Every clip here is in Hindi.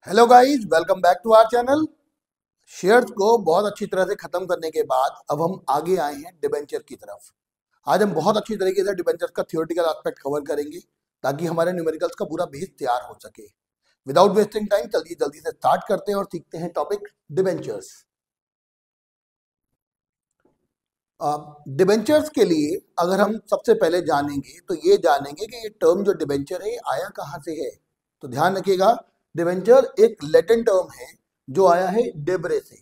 Hello guys, welcome back to our channel. Shares को बहुत अच्छी तरह से खत्म करने के बाद अब हम आगे आए हैं डिबेंचर की तरफ। आज हम बहुत अच्छी तरीके से डिबेंचर का थ्योरेटिकल एस्पेक्ट कवर करेंगे ताकि हमारे न्यूमेरिकल्स का पूरा बेस तैयार हो सके। विदाउट वेस्टिंग टाइम चलिए जल्दी से स्टार्ट करते हैं और सीखते हैं टॉपिक डिबेंचर्स। डिबेंचर्स के लिए अगर हम सबसे पहले जानेंगे तो ये जानेंगे कि ये टर्म जो डिबेंचर है आया कहाँ से है। तो ध्यान रखिएगा, डिबेंचर एक लैटिन टर्म है जो आया है डेबरे से।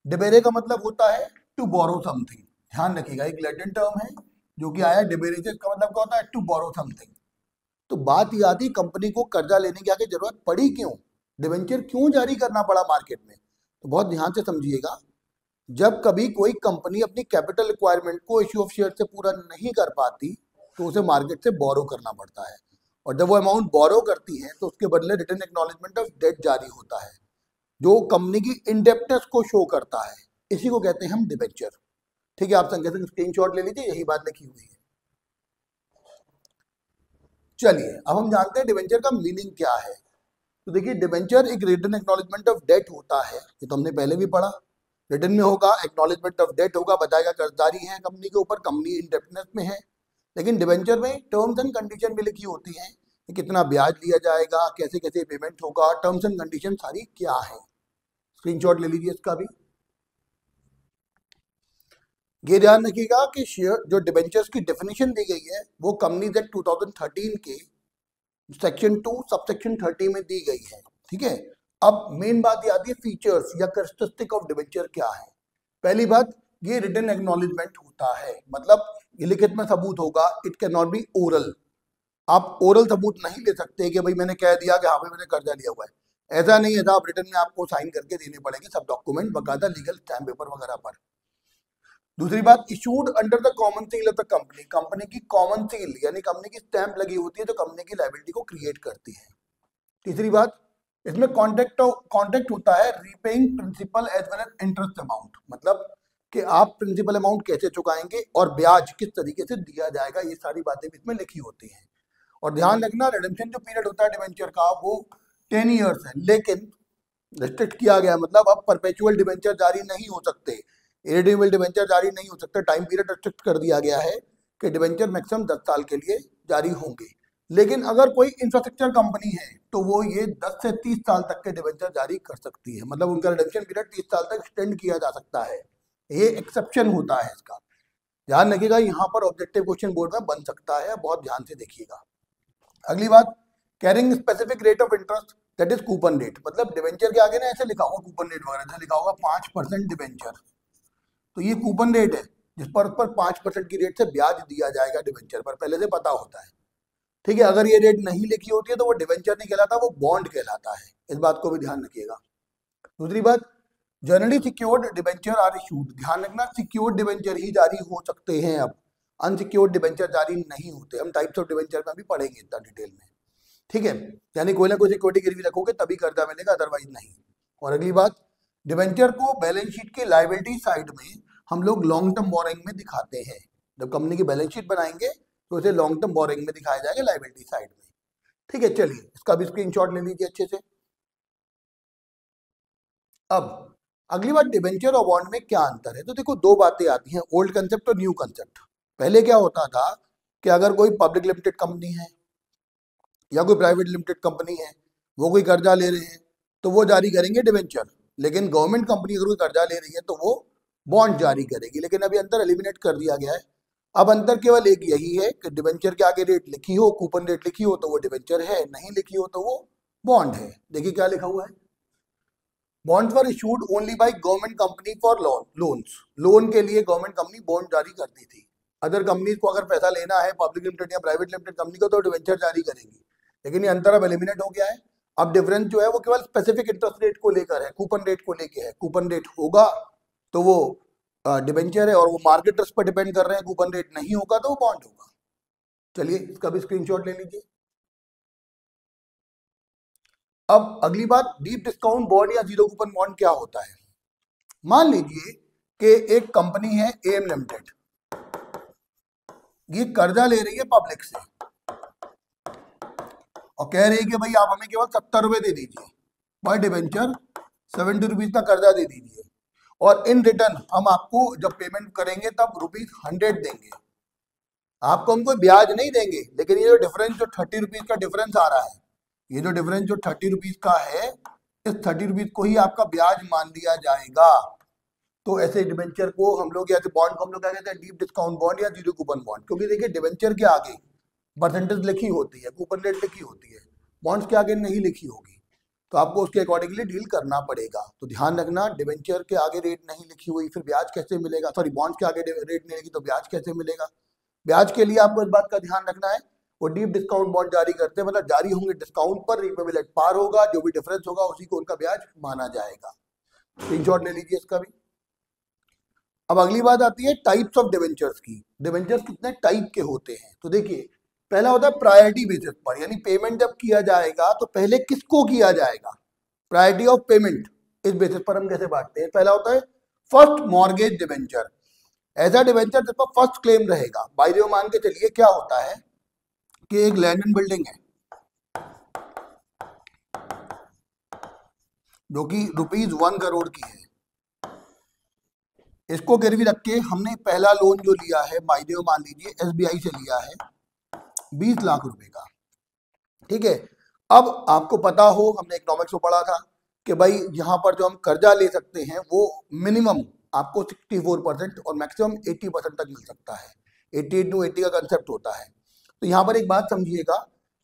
डेबरे का मतलब होता है टू बोरो समथिंग। ध्यान रखिएगा, एक लैटिन टर्म है जो कि आया डेबरे से। इसका मतलब क्या होता है? To borrow something. तो बात ये आती, कंपनी को कर्जा लेने की आगे जरूरत पड़ी क्यों, डिबेंचर क्यों जारी करना पड़ा मार्केट में। तो बहुत ध्यान से समझिएगा, जब कभी कोई कंपनी अपनी कैपिटल रिक्वायरमेंट को इश्यू ऑफ शेयर से पूरा नहीं कर पाती तो उसे मार्केट से बोरो करना पड़ता है। और जब वो अमाउंट बोरो करती है तो उसके बदले रिटर्न एक्नॉलेजमेंट ऑफ डेट जारी होता है जो कंपनी की इनडेप्टनेस को शो करता है। इसी को कहते हैं हम डिबेंचर। ठीक है, आप संख्या से स्क्रीनशॉट ले लीजिए, यही बात लिखी हुई है। चलिए अब हम जानते हैं डिबेंचर का मीनिंग क्या है। तो देखिए, डिबेंचर एक रिटर्न एक्नॉलेजमेंट ऑफ डेट होता है, ये तो हमने पहले भी पढ़ा। रिटर्न में होगा, एक्नॉलेजमेंट ऑफ डेट होगा, बताएगा कर्जदारी है कंपनी के ऊपर, कंपनी इंडेप्टनेस में है। लेकिन डिबेंचर में टर्म्स एंड कंडीशन भी लिखी होती हैं कि कितना ब्याज लिया जाएगा, कैसे कैसे पेमेंट होगा, टर्म्स एंड कंडीशन सारी क्या है। स्क्रीनशॉट ले लीजिए इसका भी। ये ध्यान रखिएगा कि शेयर जो डिबेंचर्स की डेफिनेशन दी गई है वो कंपनीज एक्ट 2013 के सेक्शन 2 सबसेक्शन 30 में दी गई है। ठीक है, अब मेन बात ये आती है फीचर्स या कैरेक्टरिस्टिक ऑफ डिबेंचर क्या है। पहली बात, ये रिटन एक्नॉलेजमेंट होता है, मतलब ये लिखित में सबूत होगा। It can not be oral. आप ओरल सबूत नहीं ले सकते कि भाई मैंने कह दिया कि हाँ भाई मैंने कर्जा लिया हुआ है। ऐसा नहीं है था, आप रिटर्न में आपको साइन करके देने पड़ेंगे सब डॉक्यूमेंट बकायदा, लीगल स्टैम्प पेपर वगैरह पर। दूसरी बात, issued under the common seal of the company. Company की कॉमन सील यानी कंपनी की स्टैंप लगी होती है जो कंपनी की लायबिलिटी को क्रिएट करती है। तीसरी बात, इसमें कॉन्टेक्ट होता है repaying principal as well as interest amount, मतलब कि आप प्रिंसिपल अमाउंट कैसे चुकाएंगे और ब्याज किस तरीके से दिया जाएगा, ये सारी बातें भी इसमें लिखी होती हैं। और ध्यान रखना, रिडेम्पशन जो पीरियड होता है डिवेंचर का वो 10 ईयर्स है, लेकिन रिस्ट्रिक्ट किया गया, मतलब अब परपेचुअल डिवेंचर जारी नहीं हो सकते, इरेडिमेबल डिवेंचर जारी नहीं हो सकते। टाइम पीरियड रिस्ट्रिक्ट कर दिया गया है कि डिवेंचर मैक्सिमम 10 साल के लिए जारी होंगे। लेकिन अगर कोई इंफ्रास्ट्रक्चर कंपनी है तो वो ये 10 से 30 साल तक के डिवेंचर जारी कर सकती है, मतलब उनका रिडेम्पशन पीरियड 30 साल तक एक्सटेंड किया जा सकता है। ये एक्सेप्शन होता है इसका। ध्यान रखिएगा, यहाँ पर ऑब्जेक्टिव क्वेश्चन बोर्ड में बन सकता है, बहुत ध्यान से देखिएगा। अगली बात, carrying specific rate of interest that is coupon rate, मतलब डिवेंचर के आगे ना ऐसे लिखा होगा कूपन रेट वगैरह, ऐसे लिखा होगा 5% डिवेंचर। तो ये कूपन रेट है जिस पर उस पर 5% की रेट से ब्याज दिया जाएगा डिवेंचर पर, पहले से पता होता है। ठीक है, अगर ये रेट नहीं लिखी होती है तो वो डिवेंचर नहीं कहलाता, वो बॉन्ड कहलाता है। इस बात को भी ध्यान रखिएगा। दूसरी बात, generally secured debenture are issued. ध्यान रखना, सिक्योर्ड डिवेंचर ही जारी हो सकते हैं, अब अनसिक्योर्ड डिवेंचर जारी नहीं होते। हम टाइप्स ऑफ डिवेंचर में भी पढ़ेंगे इतना डिटेल में। ठीक है, यानी कोई ना कोई सिक्योरिटी गिरवी रखोगे तभी कर्जा मिलेगा, अदरवाइज नहीं। और अगली बात, डिवेंचर को बैलेंस शीट की लायबिलिटी साइड में हम लोग लॉन्ग टर्म बोरिंग में दिखाते हैं। जब कंपनी की बैलेंस शीट बनाएंगे तो उसे लॉन्ग टर्म बोरिंग में दिखाया जाएगा, लायबिलिटी साइड में। ठीक है, चलिए इसका भी स्क्रीनशॉट ले लीजिए अच्छे से। अब अगली बात, डिवेंचर और बॉन्ड में क्या अंतर है। तो देखो, दो बातें आती हैं, ओल्ड कंसेप्ट और न्यू कंसेप्ट। पहले क्या होता था कि अगर कोई पब्लिक लिमिटेड कंपनी है या कोई प्राइवेट लिमिटेड कंपनी है, वो कोई कर्जा ले रहे हैं तो वो जारी करेंगे डिवेंचर। लेकिन गवर्नमेंट कंपनी अगर कोई कर्जा ले रही है तो वो बॉन्ड जारी करेगी। लेकिन अभी अंतर एलिमिनेट कर दिया गया है। अब अंतर केवल एक यही है कि डिवेंचर के आगे रेट लिखी हो, कूपन रेट लिखी हो तो वो डिवेंचर है, नहीं लिखी हो तो वो बॉन्ड है। देखिए क्या लिखा हुआ है, bonds were issued only by government company for loans. Loan के लिए गवर्नमेंट कंपनी बॉन्ड जारी करती थी। अदर कंपनी को अगर पैसा लेना है, पब्लिक लिमिटेड या प्राइवेट लिमिटेड कंपनी को, तो डिवेंचर जारी करेंगी। लेकिन ये अंतर अब एलिमिनेट हो गया है। अब डिफरेंस जो है वो केवल स्पेसिफिक इंटरेस्ट रेट को लेकर है, कूपन रेट को लेकर है। कूपन रेट होगा तो वो डिवेंचर है और वो मार्केट रिस्क पर डिपेंड कर रहे हैं। कूपन रेट नहीं होगा तो वो बॉन्ड होगा। चलिए इसका भी स्क्रीनशॉट ले लीजिए। अब अगली बात, डीप डिस्काउंट बॉन्ड या जीरो कूपन बॉन्ड क्या होता है। मान लीजिए कि एक कंपनी है एम लिमिटेड, ये कर्जा ले रही है पब्लिक से और कह रही है कि भाई आप हमें केवल 70 रुपए दे दीजिए। पर डिवेंचर 70 रुपीज का कर्जा दे दीजिए, और इन रिटर्न हम आपको जब पेमेंट करेंगे तब ₹100 देंगे। आपको हम कोई ब्याज नहीं देंगे, लेकिन ये जो डिफरेंस जो 30 रुपीज का डिफरेंस आ रहा है, ये जो डिफरेंस जो 30 रुपीज का है, इस 30 रुपीज को ही आपका ब्याज मान लिया जाएगा। तो ऐसे डिवेंचर को हम लोग, या बॉन्ड को हम लोग क्या कहते हैं, डीप डिस्काउंट बॉन्ड या जीरो कूपन बॉन्ड। क्योंकि देखिए डिवेंचर के आगे परसेंटेज लिखी होती है, कूपन रेट लिखी होती है, बॉन्ड्स के आगे नहीं लिखी होगी, तो आपको उसके अकॉर्डिंगली डील करना पड़ेगा। तो ध्यान रखना, डिवेंचर के आगे रेट नहीं लिखी हुई, फिर ब्याज कैसे मिलेगा, सॉरी बॉन्ड्स के आगे रेट नहीं लिखी तो ब्याज कैसे मिलेगा। ब्याज के लिए आपको इस बात का ध्यान रखना है, वो डीप डिस्काउंट बॉन्ड जारी करते हैं, मतलब जारी होंगे डिस्काउंट पर, रिपेबल एट पार होगा, जो भी डिफरेंस होगा उसी को उनका ब्याज माना जाएगा। स्क्रीनशॉट ले लीजिए इसका भी। अब अगली बात आती है टाइप्स ऑफ डिवेंचर्स की। डिवेंचर्स कितने टाइप के होते हैं, तो देखिए पहला होता है प्रायोरिटी बेसिस पर, यानी पेमेंट जब किया जाएगा तो पहले किसको किया जाएगा, प्रायोरिटी ऑफ पेमेंट, इस बेसिस पर हम कैसे बांटते हैं। पहला होता है फर्स्ट मॉर्गेज डिवेंचर, ऐसा डिवेंचर जिस पर फर्स्ट क्लेम रहेगा। बाय द वे मान के चलिए क्या होता है कि एक लैंड एंड बिल्डिंग है जो कि ₹1 करोड़ की है, इसको गिरवी रख के हमने पहला लोन जो लिया है, बाय द वे मान लीजिए SBI से लिया है 20 लाख रुपए का, ठीक है। अब आपको पता हो, हमने इकोनॉमिक्स में पढ़ा था कि भाई यहाँ पर जो हम कर्जा ले सकते हैं वो मिनिमम आपको 64% और मैक्सिमम 80% तक मिल सकता है। 88 to 80 का कंसेप्ट होता है। तो यहाँ पर एक बात समझिएगा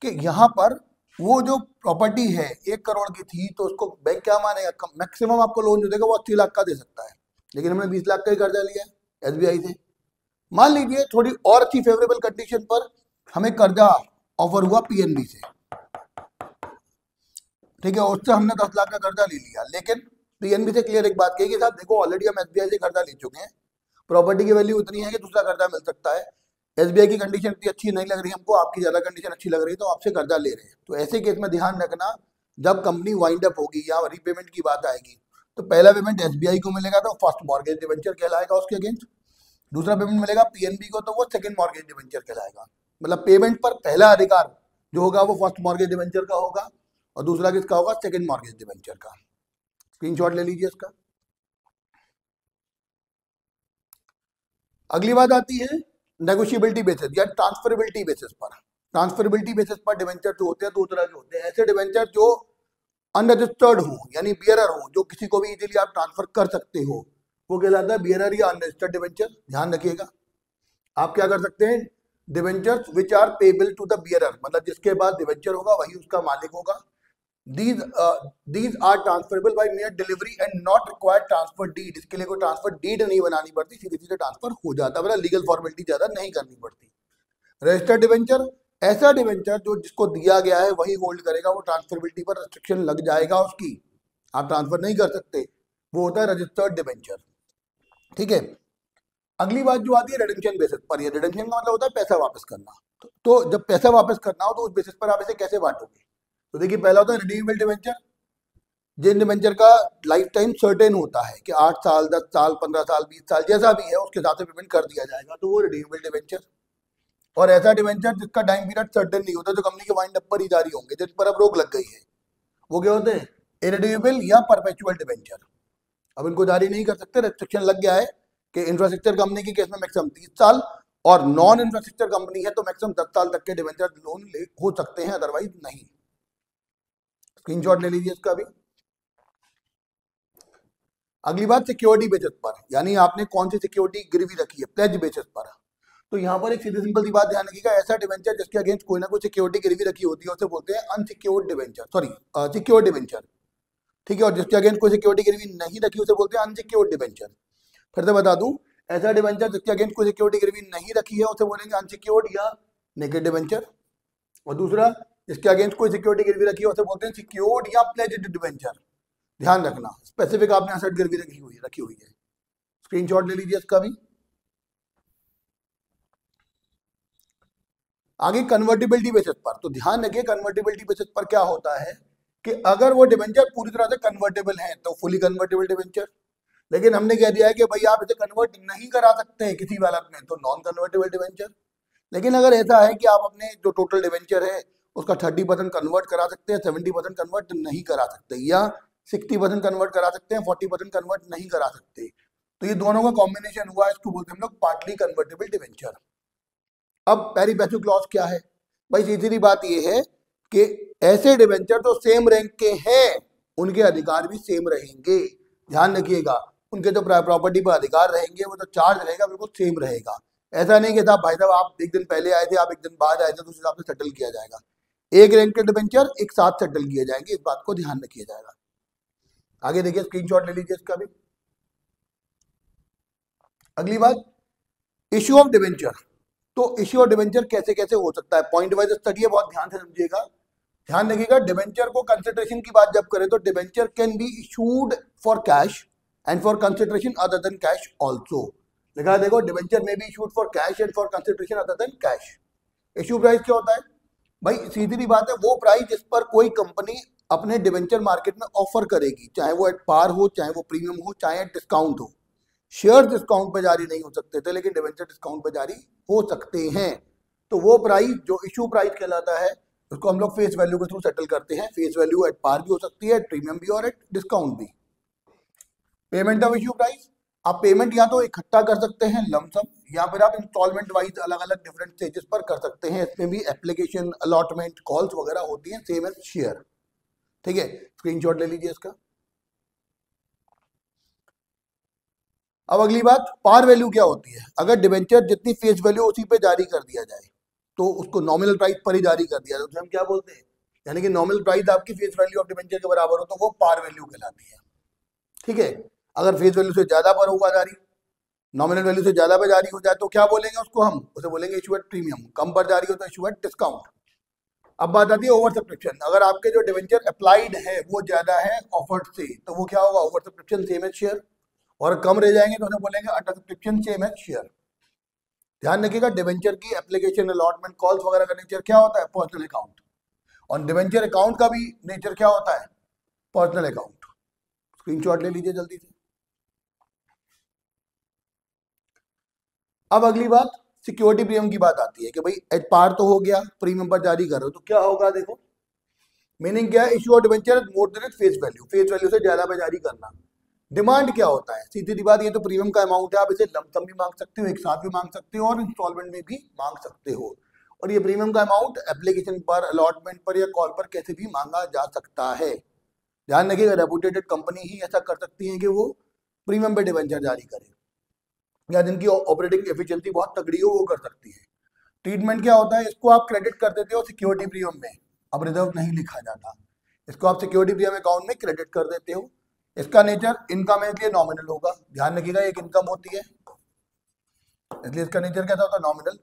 कि यहाँ पर वो जो प्रॉपर्टी है 1 करोड़ की थी, तो उसको बैंक क्या मानेगा, मैक्सिमम आपको लोन जो देगा वो 80 लाख का दे सकता है, लेकिन हमने 20 लाख का ही कर्जा लिया है SBI से। मान लीजिए थोड़ी और अच्छी फेवरेबल कंडीशन पर हमें कर्जा ऑफर हुआ PNB से, ठीक है, उससे हमने 10 लाख का कर्जा ले लिया, लेकिन PNB से क्लियर एक बात कही कि साहब देखो ऑलरेडी हम SBI से कर्जा ले चुके हैं, प्रॉपर्टी की वैल्यू उतनी है कि दूसरा कर्जा मिल सकता है, SBI की कंडीशन इतनी अच्छी नहीं लग रही हमको, आपकी ज्यादा कंडीशन अच्छी लग रही है, तो आपसे कर्जा ले रहे हैं। तो ऐसे केस में ध्यान रखना, जब कंपनी वाइंड अप होगी या रीपेमेंट की बात आएगी, तो पहला पेमेंट SBI को मिलेगा तो फर्स्ट मॉर्गेज डिवेंचर कहलाएगा उसके अगेंस्ट, दूसरा पेमेंट मिलेगा PNB को तो वो सेकंड मॉर्गेज डिवेंचर कहलाएगा। मतलब पेमेंट पर पहला अधिकार जो होगा वो फर्स्ट मॉर्गेज डिवेंचर का होगा, और दूसरा किसका होगा, सेकंड मॉर्गेज डिवेंचर का। स्क्रीनशॉट ले लीजिए इसका। अगली बात आती है नेगोशिएबिलिटी बेसिस या ट्रांसफरेबिलिटी बेसिस पर। ट्रांसफरेबिलिटी बेसिस पर डिवेंचर जो होते हैं दो तरह के होते हैं, ऐसे डिवेंचर जो अनरजिस्टर्ड हो, यानी बियरर हो, जो किसी को भी इजीली आप ट्रांसफर कर सकते हो, वो कहलाता है बियरर या अनरजिस्टर्ड डिवेंचर। ध्यान रखिएगा, आप क्या कर सकते हैं, debentures which are payable to the bearer, मतलब जिसके बाद डिवेंचर होगा वही उसका मालिक होगा। These are transferable by mere delivery and not required transfer deed। इसके लिए कोई ट्रांसफर डीड नहीं बनानी पड़ती, सीधे सीधे ट्रांसफर हो जाता है, मतलब लीगल फॉर्मेलिटी ज्यादा नहीं करनी पड़ती। रजिस्टर्ड डिवेंचर, ऐसा डिवेंचर जो जिसको दिया गया है वही होल्ड करेगा, वो ट्रांसफरेबिलिटी पर रेस्ट्रिक्शन लग जाएगा उसकी, आप ट्रांसफर नहीं कर सकते, वो होता है रजिस्टर्ड डिवेंचर, ठीक है। अगली बात जो आती है रिडेम्पशन बेसिस पर, ये रिडेम्पशन का मतलब होता है पैसा वापस करना। तो जब पैसा वापस करना हो तो उस बेसिस पर आप इसे कैसे बांटोगे, तो देखिए पहला होता है रिडीमेबल डिवेंचर, जिन डिवेंचर का लाइफ टाइम सर्टेन होता है कि 8 साल 10 साल 15 साल 20 साल जैसा भी है उसके हिसाब से पेमेंट कर दिया जाएगा, तो वो रिडीमेबल डिवेंचर। और ऐसा डिवेंचर जिसका टाइम पीरियड सर्टेन नहीं होता, जो कंपनी के वाइंड अप पर ही जारी होंगे, जिन पर अब रोक लग गई है, वो क्या होते हैं, इरिडीमेबल या परपेचुअल डिवेंचर। अब इनको जारी नहीं कर सकते, रेस्ट्रिक्शन लग गया है कि इंफ्रास्ट्रक्चर कंपनी के केस में मैक्सिमम 30 साल और नॉन इंफ्रास्ट्रक्चर कंपनी है तो मैक्सिमम 10 साल तक के डिवेंचर लोन हो सकते हैं, अदरवाइज नहीं। स्क्रीनशॉट ले लीजिए इसका भी। अगली बात सिक्योरिटी बेसिस पर, यानी आपने कौन सी सिक्योरिटी गिरवी रखी है, प्लेज बेसिस पर। तो यहाँ पर एक सीधी सिंपल सी बात ध्यान रखिएगा, ऐसा डिवेंचर जिसके अगेंस्ट कोई ना कोई सिक्योरिटी गिरवी रखी होती है उसे बोलते हैं unsecured debenture, sorry secured debenture, ठीक है। और जिसके अगेंस्ट कोई सिक्योरिटी गिरवी नहीं रखी उसे बोलते हैं अनसिक्योर्ड डिवेंचर। फिर से बता दूं, ऐसा डिवेंचर जिसके अगेंस्ट कोई सिक्योरिटी गिरवी नहीं रखी है उसे बोलेंगे अनसिक्योर्ड या नेकेड डिवेंचर, और दूसरा जिसके अगेंस्ट कोई सिक्योरिटी गिरवी रखी है उसे बोलते हैं सिक्योर्ड या प्लेज्ड डिवेंचर। ध्यान रखना, स्पेसिफिक आपने एसेट गिरवी रखी हुई है। स्क्रीनशॉट ले लीजिए इसका भी। आगे कन्वर्टिबिलिटी बेसिस पर, तो ध्यान रखिए कन्वर्टिबिलिटी बेसिस पर क्या होता है कि अगर वो डिवेंचर पूरी तरह से कन्वर्टेबल है तो फुली कन्वर्टेबल डिवेंचर, लेकिन हमने कह दिया है कि भाई आप इसे कन्वर्ट नहीं करा सकते हैं किसी हालत में, तो नॉन कन्वर्टेबल डिवेंचर। लेकिन अगर ऐसा है कि आप अपने जो टोटल डिवेंचर है उसका 30% कन्वर्ट करा सकते हैं, 70% कन्वर्ट नहीं करा सकते, या 60% कन्वर्ट करा सकते हैं, 40% कन्वर्ट नहीं करा सकते। तो ये दोनों का कॉम्बिनेशन हुआ, इसको बोलते हैं हम लोग पार्टली कन्वर्टेबल डिवेंचर। अब पेरी पैसू क्लॉज क्या है भाई? सीधी बात ये है कि ऐसे डिवेंचर जो सेम रैंक के हैं उनके अधिकार भी सेम रहेंगे। ध्यान रखिएगा, उनके जो प्रॉपर्टी पर अधिकार रहेंगे वो तो चार्ज रहेगा बिल्कुल सेम रहेगा। ऐसा नहीं कि साहब भाई साहब आप एक दिन पहले आए थे, आप एक दिन बाद आए थे, तो उस हिसाब से सेटल किया जाएगा। एक रैंक के डिवेंचर एक साथ सेटल किए जाएंगे, इस बात को ध्यान रखिए जाएगा। आगे देखिए, स्क्रीनशॉट ले लीजिए इसका भी। अगली बात, इश्यू ऑफ डिवेंचर। तो इश्यू ऑफ डिवेंचर कैसे कैसे हो सकता है, पॉइंट वाइज स्टडी है, बहुत ध्यान से समझिएगा। ध्यान रखिएगा, डिवेंचर को कंसिडरेशन की बात जब करें तो debenture can be issued for cash and for consideration other than cash also. लिखा देखो, डिवेंचर में be issued for cash and for consideration other than cash. Issue price क्या होता है भाई? सीधी बात है, वो प्राइस जिस पर कोई कंपनी अपने डिवेंचर मार्केट में ऑफर करेगी, चाहे वो एट पार हो, चाहे वो प्रीमियम हो, चाहे एट डिस्काउंट हो। शेयर डिस्काउंट पे जारी नहीं हो सकते थे, लेकिन डिवेंचर डिस्काउंट पे जारी हो सकते हैं। तो वो प्राइस जो इशू प्राइस कहलाता है, उसको हम लोग फेस वैल्यू के थ्रू सेटल करते हैं। फेस वैल्यू एट पार भी हो सकती है, एट प्रीमियम भी और एट डिस्काउंट भी। पेमेंट ऑफ इशू प्राइस, आप पेमेंट या तो इकट्ठा कर सकते हैं लमसम, या फिर आप इंस्टॉलमेंट वाइज अलग अलग डिफरेंट स्टेजेस पर कर सकते हैं। इसमें भी एप्लीकेशन, अलॉटमेंट, कॉल्स वगैरह होती हैं, सेम एज शेयर। ठीक है, स्क्रीनशॉट ले लीजिए इसका। अब अगली बात, पार वैल्यू क्या होती है? अगर डिवेंचर जितनी फेस वैल्यू उसी पे जारी कर दिया जाए तो उसको नॉमिनल प्राइस पर ही जारी कर दिया जाए, तो हम क्या बोलते हैं? यानी कि नॉमिनल प्राइस आपकी फेस वैल्यू ऑफ डिवेंचर के बराबर हो तो वो पार वैल्यू कहलाती है। ठीक है, अगर फेस वैल्यू से ज्यादा पर होगा जारी, नॉमिनल वैल्यू से ज्यादा पर जारी हो जाए तो क्या बोलेंगे उसको? हम उसे बोलेंगे इशू एट प्रीमियम। कम पर जारी हो तो इशू एट डिस्काउंट। अब बात आती है ओवर सब्सक्रिप्शन। अगर आपके जो डिवेंचर अप्लाइड है वो ज्यादा है ऑफर्ड से, तो वो क्या होगा? Over subscription same as share. और कम रह जाएंगे तो उन्हें बोलेंगे under subscription same as share. ध्यान रखिएगा, डिवेंचर की एप्लीकेशन, अलॉटमेंट, कॉल्स वगैरह का नेचर क्या होता है? Personal account. और डिवेंचर अकाउंट का भी नेचर क्या होता है? Personal account. स्क्रीनशॉट ले लीजिए जल्दी से। अब अगली बात, सिक्योरिटी प्रीमियम की बात आती है कि भाई एट पार तो हो गया, प्रीमियम पर जारी कर रहे हो तो क्या होगा? देखो, मीनिंग क्या है? Issue of debenture more than face value, face value से ज्यादा पर जारी करना। डिमांड क्या होता है? सीधी सी बात, ये तो प्रीमियम का अमाउंट है, आप इसे लमसम भी मांग सकते हो, एक साथ भी मांग सकते हो, और इंस्टॉलमेंट में भी मांग सकते हो। और ये प्रीमियम का अमाउंट एप्लीकेशन पर, अलॉटमेंट पर या कॉल पर कैसे भी मांगा जा सकता है। ध्यान रखिएगा, रेपुटेटेड कंपनी ही ऐसा कर सकती है कि वो प्रीमियम पे डिवेंचर जारी करे, या जिनकी ऑपरेटिंग एफिशिएंसी बहुत तगड़ी हो वो कर सकती है। ट्रीटमेंट क्या होता है? इसको आप क्रेडिट कर देते हो सिक्योरिटी प्रीमियम में, अब रिजर्व नहीं लिखा जाता, इसको आप सिक्योरिटी प्रीमियम अकाउंट में क्रेडिट कर देते हो। इसका नेचर इनकम है इसलिए नॉमिनल होगा। ध्यान रखिएगा, एक इनकम होती है इसलिए इसका नेचर कैसा होता है? नॉमिनल।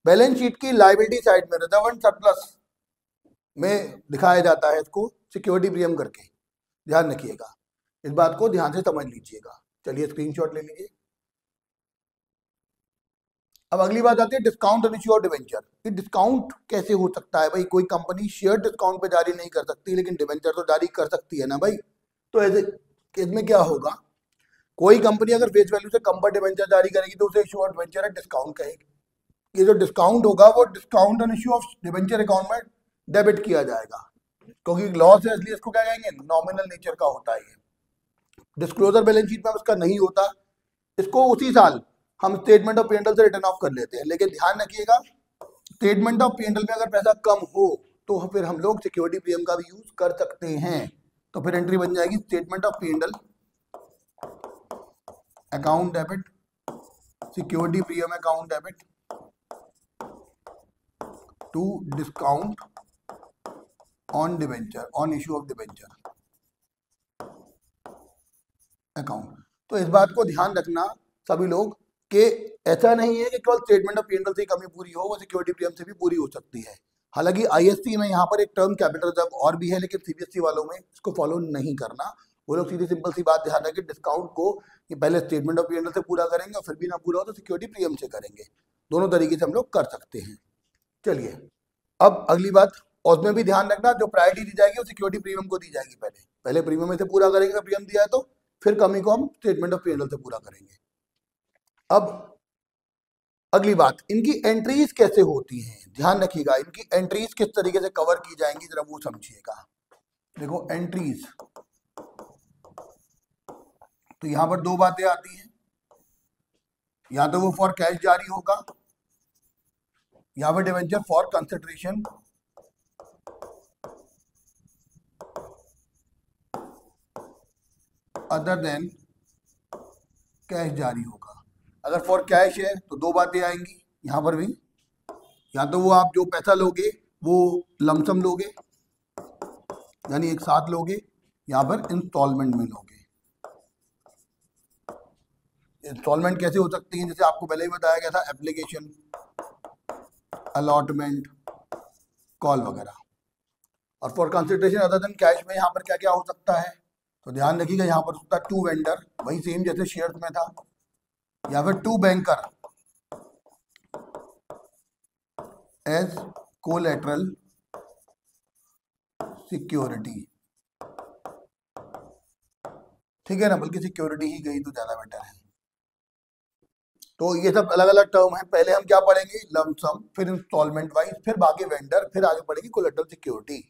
बैलेंस शीट की लायबिलिटी साइड में रिजर्व एंड सरप्लस में दिखाया जाता है इसको सिक्योरिटी प्रीमियम करके। ध्यान रखिएगा, इस बात को ध्यान से समझ लीजिएगा। चलिए स्क्रीनशॉट ले लीजिए। अब अगली बात आती है discount on issue of debenture. कि डिस्काउंट कैसे हो सकता है भाई? कोई कंपनी शेयर डिस्काउंट पे जारी नहीं कर सकती, लेकिन डिवेंचर तो जारी कर सकती है ना भाई। तो ऐसे केस में क्या होगा? कोई कंपनी अगर फेस वैल्यू से कम पर डिवेंचर जारी करेगी तो उसे इश्यू ऑफ डिवेंचर है डिस्काउंट कहेगी। ये जो डिस्काउंट होगा वो discount on issue of debenture account में डेबिट किया जाएगा, क्योंकि लॉस है इसलिए इसको क्या कहेंगे? नॉमिनल नेचर का होता है। डिस्क्लोजर बैलेंस शीट में इसका नहीं होता, इसको उसी साल हम स्टेटमेंट ऑफ P&L से रिटर्न ऑफ कर लेते हैं। लेकिन ध्यान रखिएगा, स्टेटमेंट ऑफ P&L में अगर पैसा कम हो तो फिर हम लोग सिक्योरिटी प्रीमियम का भी यूज कर सकते हैं। तो फिर एंट्री बन जाएगी statement of P&L account debit, security premium account debit to discount on debenture, on issue of debenture account. तो इस बात को ध्यान रखना सभी लोग कि ऐसा नहीं है कि केवल स्टेटमेंट ऑफ P&L से कमी पूरी हो, वो सिक्योरिटी प्रीमियम से भी पूरी हो सकती है। हालांकि ISC में यहाँ पर एक टर्म कैपिटल रिजर्व और भी है, लेकिन CBSE वालों में इसको फॉलो नहीं करना। वो लोग सीधी सिंपल सी बात ध्यान रखें, डिस्काउंट को ये पहले स्टेटमेंट ऑफ P&L से पूरा करेंगे और फिर भी ना पूरा हो तो सिक्योरिटी प्रीमियम से करेंगे। दोनों तरीके से हम लोग कर सकते हैं। चलिए, अब अगली बात, और उसमें भी ध्यान रखना जो प्रायोरिटी दी जाएगी वो सिक्योरिटी प्रीमियम को दी जाएगी। पहले प्रीमियम में से पूरा करेंगे, प्रीमियम दिया है तो फिर कमी को हम स्टेटमेंट ऑफ P&L से पूरा करेंगे। अब अगली बात, इनकी एंट्रीज कैसे होती हैं, ध्यान रखिएगा, इनकी एंट्रीज किस तरीके से कवर की जाएंगी जरा वो समझिएगा। देखो एंट्रीज, तो यहां पर दो बातें आती हैं, या तो वो फॉर कैश जारी होगा, या फिर debenture for consideration other than cash जारी होगा। अगर फॉर कैश है तो दो बातें आएंगी यहां पर भी, या तो वो आप जो पैसा लोगे वो लमसम लोगे यानी एक साथ लोगे, यहाँ पर इंस्टॉलमेंट में लोगे। इंस्टॉलमेंट कैसे हो सकती है, जैसे आपको पहले ही बताया गया था, एप्लीकेशन, अलॉटमेंट, कॉल वगैरह। और for consideration other than cash में यहाँ पर क्या क्या हो सकता है, तो ध्यान रखिएगा, यहाँ पर होता है टू वेंडर, वही सेम जैसे शेयर्स में था, या फिर to banker as collateral security, ठीक है ना, बल्कि सिक्योरिटी ही गई तो ज्यादा बेटर है। तो ये सब अलग अलग टर्म है, पहले हम क्या पढ़ेंगे, लमसम, फिर इंस्टॉलमेंट वाइज, फिर बाकी वेंडर, फिर आगे पढ़ेंगे कोलैटरल सिक्योरिटी।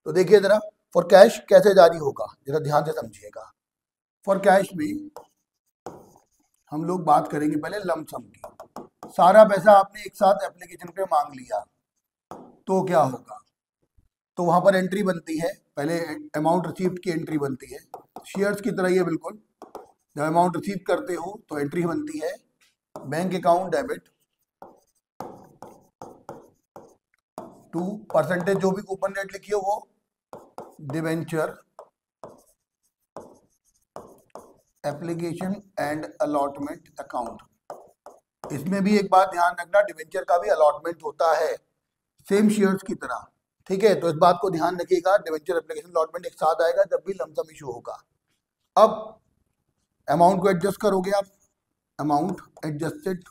तो देखिए जरा, फॉर कैश कैसे जारी होगा जरा ध्यान से समझिएगा। फॉर कैश में हम लोग बात करेंगे पहले लमसम की, सारा पैसा आपने एक साथ एप्लीकेशन पे मांग लिया तो क्या होगा, तो वहां पर एंट्री बनती है, पहले अमाउंट रिसीव्ड की एंट्री बनती है, शेयर्स की तरह ही बिल्कुल, जब अमाउंट रिसीव करते हो तो एंट्री बनती है bank account debit to percentage जो भी कूपन रेट लिखी हो वो debenture application and allotment account. इसमें भी एक बात ध्यान रखना, डिवेंचर का भी अलॉटमेंट होता है सेम शेयर्स की तरह, ठीक है, तो इस बात को ध्यान रखिएगा, डिवेंचर एप्लीकेशन अलॉटमेंट एक साथ आएगा जब भी लमसम इशू होगा। अब अमाउंट को एडजस्ट करोगे आप, अमाउंट एडजस्टेड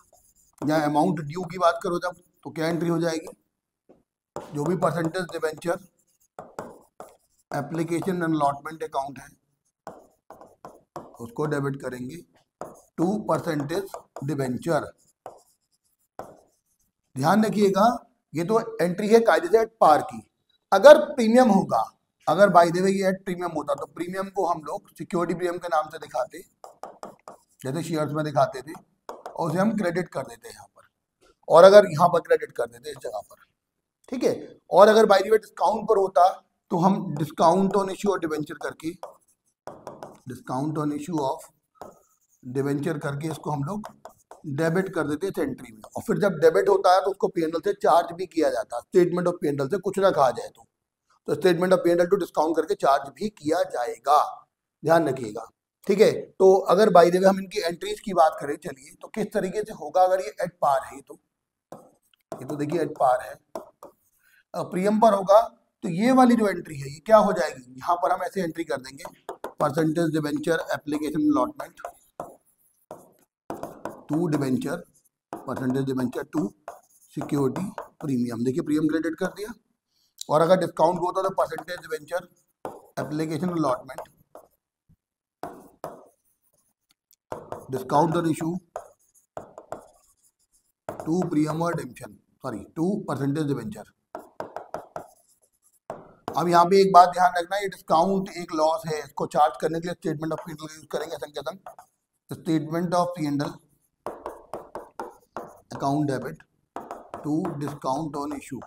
या अमाउंट ड्यू की बात करो जब, तो क्या एंट्री हो जाएगी, जो भी percentage debenture application and allotment account है उसको डेबिट करेंगे टू परसेंटेज डिवेंचर। ध्यान रखिएगा, ये तो एंट्री है कायदे से एट पार की। अगर प्रीमियम होगा, अगर बाय द वे ये एट प्रीमियम होता तो प्रीमियम को हम लोग सिक्योरिटी प्रीमियम के नाम से दिखाते, जैसे शेयर्स में दिखाते थे, और उसे हम क्रेडिट कर देते यहाँ पर, और अगर यहाँ पर क्रेडिट कर देते इस जगह पर, ठीक है। और अगर बाय द वे डिस्काउंट पर होता तो हम डिस्काउंट ऑन इश्यू और डिवेंचर करके, discount on issue of debenture करके इसको हम लोग डेबिट कर देते थे एंट्री में, और फिर जब डेबिट होता है तो उसको पीएनएल से चार्ज भी किया जाता है, स्टेटमेंट ऑफ पीएनएल से कुछ ना कहा जाए तो statement of PNL to discount करके चार्ज भी किया जाएगा, ध्यान रखिएगा, ठीक है। तो अगर बाय द वे हम इनकी एंट्रीज की बात करें, चलिए तो किस तरीके से होगा, अगर ये एट पार है, ये तो देखिए एट पार है, प्रीमियम पर होगा तो ये वाली जो एंट्री है ये क्या हो जाएगी, यहाँ पर हम ऐसे एंट्री कर देंगे, percentage debenture application allotment to debenture, percentage debenture to security premium, देखिए प्रीमियम क्रेडिट कर दिया, और अगर डिस्काउंट होता तो percentage debenture application allotment discount on issue to premium और debenture, sorry to percentage debenture. अब यहाँ पे एक बात ध्यान रखना, ये डिस्काउंट एक लॉस है, इसको चार्ज करने के लिए स्टेटमेंट ऑफ पीएनएल यूज करेंगे संकेतन, statement of PNL account debit to discount on issue,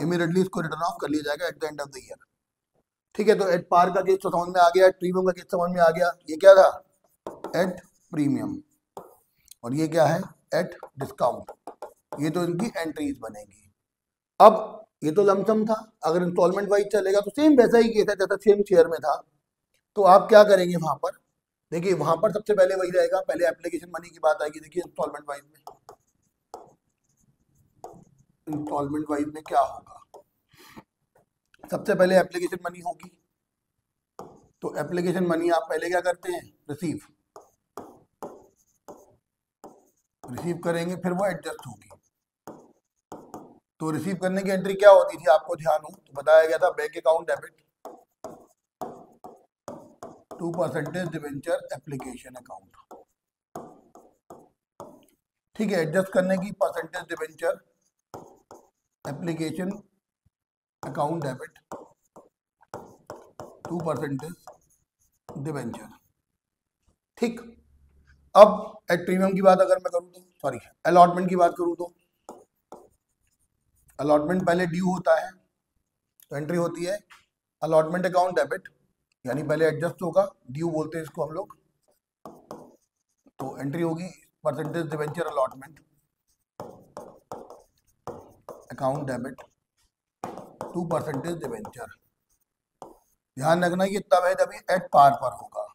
immediately इसको रिटर्न ऑफ कर लिया जाएगा at the end of the year, ठीक है। तो एट पार का केस तो समझ में आ गया, एट प्रीमियम का केस समझ में आ गया, ये क्या था एट प्रीमियम, और ये क्या है एट डिस्काउंट, ये तो इनकी एंट्रीज बनेगी। अब ये तो लमसम था, अगर इंस्टॉलमेंट वाइज चलेगा तो सेम वैसा ही केस है जैसा सेम शेयर में था, तो आप क्या करेंगे वहां पर, देखिए वहां पर सबसे पहले वही रहेगा, पहले एप्लीकेशन मनी की बात आएगी, देखिए इंस्टॉलमेंट वाइज में क्या होगा, सबसे पहले एप्लीकेशन मनी होगी, तो एप्लीकेशन मनी आप पहले क्या करते हैं, रिसीव करेंगे, फिर वो एडजस्ट होगी, तो रिसीव करने की एंट्री क्या होती थी, आपको ध्यान हो तो बताया गया था, bank account debit to percentage debenture application account, ठीक है, एडजस्ट करने की percentage debenture, application account debit to percentage debenture. ठीक, अब एट प्रीमियम की बात अगर मैं करूँ तो, सॉरी अलॉटमेंट की बात करूँ तो, अलॉटमेंट पहले ड्यू होता है तो एंट्री होती है अलॉटमेंट अकाउंट डेबिट, यानी पहले एडजस्ट होगा, ड्यू बोलते हैं इसको हम लोग, तो एंट्री होगी percentage debenture allotment account debit to percentage debenture. ध्यान रखना ये तब है जब ये एट पार पर होगा,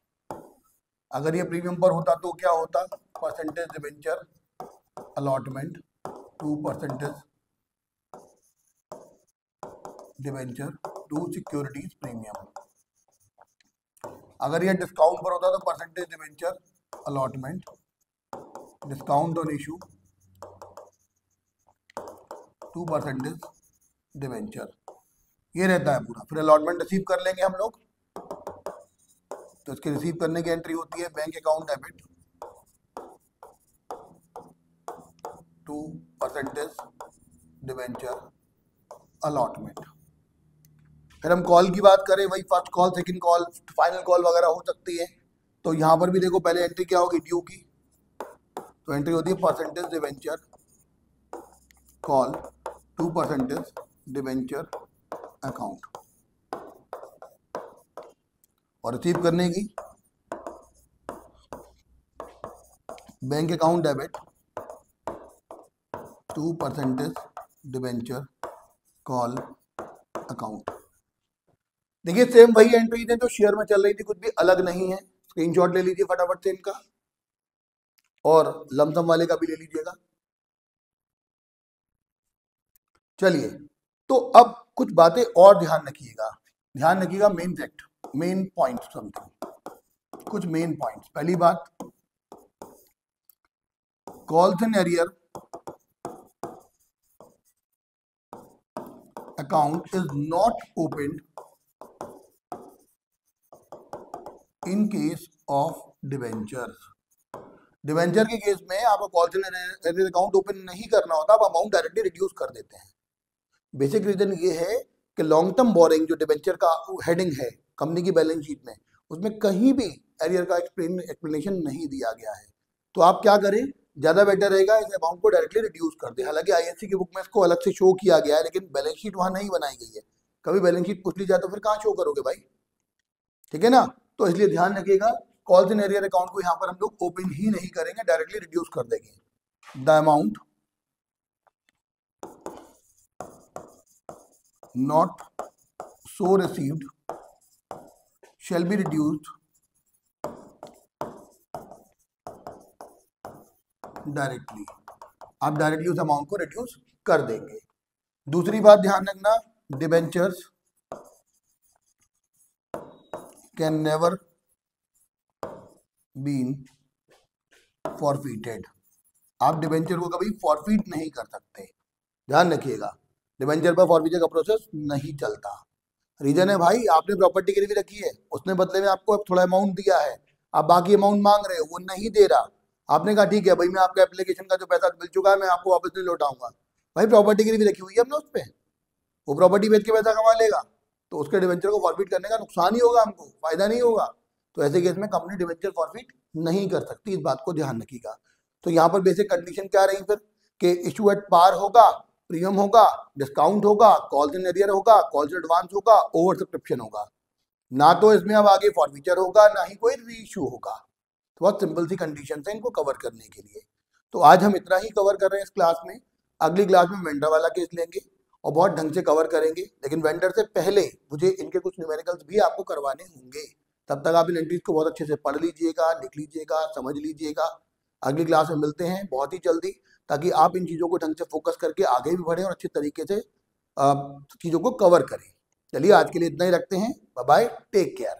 अगर ये प्रीमियम पर होता तो क्या होता, percentage debenture allotment to percentage debenture to securities premium. अगर ये डिस्काउंट पर होता तो percentage debenture allotment discount on issue to percentage debenture, ये रहता है पूरा। फिर अलॉटमेंट रिसीव कर लेंगे हम लोग, तो इसके रिसीव करने की एंट्री होती है bank account debit to percentage debenture allotment. फिर हम कॉल की बात करें, वही first call, second call, final call वगैरह हो सकती है, तो यहाँ पर भी देखो पहले एंट्री क्या होगी ड्यू की, तो एंट्री होती है percentage debenture call to percentage debenture account, और रिसीव करने की bank account debit to percentage debenture call account. देखिए सेम वही एंट्री है जो शेयर में चल रही थी, कुछ भी अलग नहीं है। स्क्रीनशॉट ले लीजिए फटाफट से इनका, और लमसम वाले का भी ले लीजिएगा। चलिए, तो अब कुछ बातें और ध्यान रखिएगा, main fact, main point, something कुछ मेन पॉइंट्स। पहली बात, calls in arrear account is not open in case of debenture. Debenture के केस में आपको calls in arrear account open नहीं करना होता, आप अमाउंट डायरेक्टली रिड्यूस कर देते हैं। बेसिक रीजन ये है कि लॉन्ग टर्म बोरिंग जो डिबेंचर का हेडिंग है कंपनी की बैलेंस शीट में, उसमें कहीं भी एरियर का एक्सप्लेनेशन नहीं दिया गया है। तो आप क्या करें, ज़्यादा बेटर रहेगा इस अमाउंट को डायरेक्टली रिड्यूस कर दें। हालांकि आईएससी की बुक में इसको अलग से शो किया गया है, लेकिन बैलेंस शीट वहाँ नहीं बनाई गई है। कभी बैलेंस शीट पूछ ली जाए तो फिर कहाँ शो करोगे भाई, ठीक है ना। तो इसलिए ध्यान रखिएगा, कॉल्स इन एरियर अकाउंट को यहाँ पर हम लोग ओपन ही नहीं करेंगे, डायरेक्टली रिड्यूस कर देंगे। The amount not so received shall be reduced directly। आप डायरेक्टली उस अमाउंट को रिड्यूस कर देंगे। दूसरी बात ध्यान रखना, debentures can never been forfeited. आप डिबेंचर को कभी फॉरफिट नहीं कर सकते, ध्यान रखिएगा। डिबेंचर पर फॉरफिचर का प्रोसेस नहीं चलता। रीजन है भाई, आपने प्रॉपर्टी गिरवी रखी है, उसने बदले में आपको थोड़ा अमाउंट दिया है, आप बाकी अमाउंट मांग रहे हो, वो नहीं दे रहा। आपने कहा ठीक है भाई, मैं आपका एप्लीकेशन का जो पैसा मिल चुका है मैं आपको वापस नहीं लौटाऊंगा। भाई प्रॉपर्टी गिरवी रखी हुई है हमने उस पर, वो प्रॉपर्टी बेच के पैसा कमा लेगा, तो उसके डिबेंचर को फॉरफिट करने का नुकसान ही होगा, हमको फायदा नहीं होगा। तो ऐसे केस में कंपनी डिबेंचर फॉरफिट नहीं कर सकती, इस बात को ध्यान रखिएगा। तो यहाँ पर बेसिक कंडीशन क्या रही फिर, कि इशू एट पार होगा, प्रीमियम होगा, डिस्काउंट होगा, कॉल्स इन एरियर होगा, कॉल्स इन एडवांस होगा, ओवर सब्सक्रिप्शन होगा। ना तो इसमें अब आगे फॉरफीचर होगा, ना ही कोई री इशू होगा। तो बहुत सिंपल सी कंडीशन है इनको कवर करने के लिए। तो आज हम इतना ही कवर कर रहे हैं इस क्लास में। अगली क्लास में वेंडर वाला केस लेंगे और बहुत ढंग से कवर करेंगे, लेकिन वेंडर से पहले मुझे इनके कुछ न्यूमेरिकल्स भी आपको करवाने होंगे। तब तक आप इन एंट्रीज को बहुत अच्छे से पढ़ लीजिएगा, लिख लीजिएगा, समझ लीजिएगा। अगली क्लास में मिलते हैं बहुत ही जल्दी, ताकि आप इन चीज़ों को ढंग से फोकस करके आगे भी बढ़ें और अच्छे तरीके से चीज़ों को कवर करें। चलिए आज के लिए इतना ही रखते हैं, बाय बाय, टेक केयर।